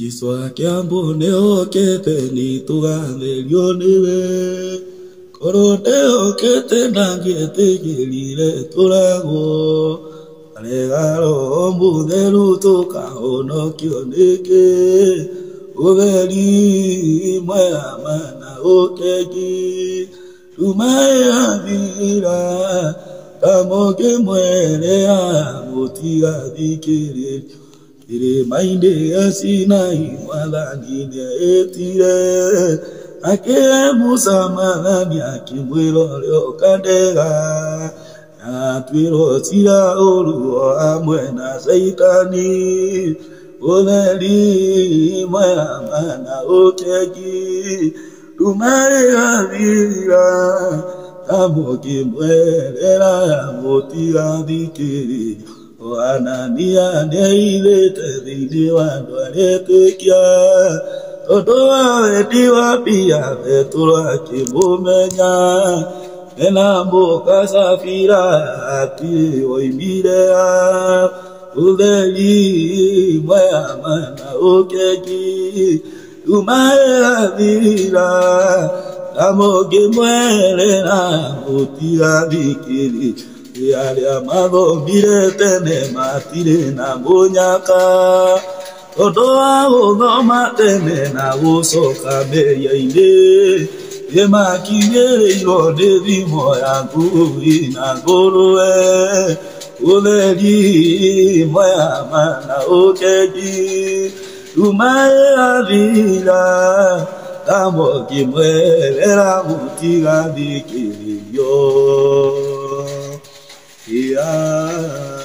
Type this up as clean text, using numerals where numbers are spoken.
Jiswa kiambu neo kete ni tugane lioniwe Koro neo kete nangete gilire tulago Alegaro mudelu toka ono kioneke Uveli mwea mana okeki Tumae avira Tamoke mwelea motiga dikere Ire mainde asinai malani ne etire Ake musa malani akimwelo leo kandega Atwiro tira olu amwena saitani Oneli mwena mana okeki Tumare avira Tamoke mwelea motiga dikere Anania neile tedini wandualete kia Todoa ediwa pia vetura kimumenya Nena mboka safira ati oimirea Uveli mwea mana okeki Tumae avira Tamoke mwele na mutia vikiri Yale amado mire tene matire na bonyaka Odoa ono matene na usoka meya ine Ema kigere irode vimo yangu ina goroe Uleri moya mana okeki Tumae avira Tamo kimwelera mutiga dikiri yo Yeah.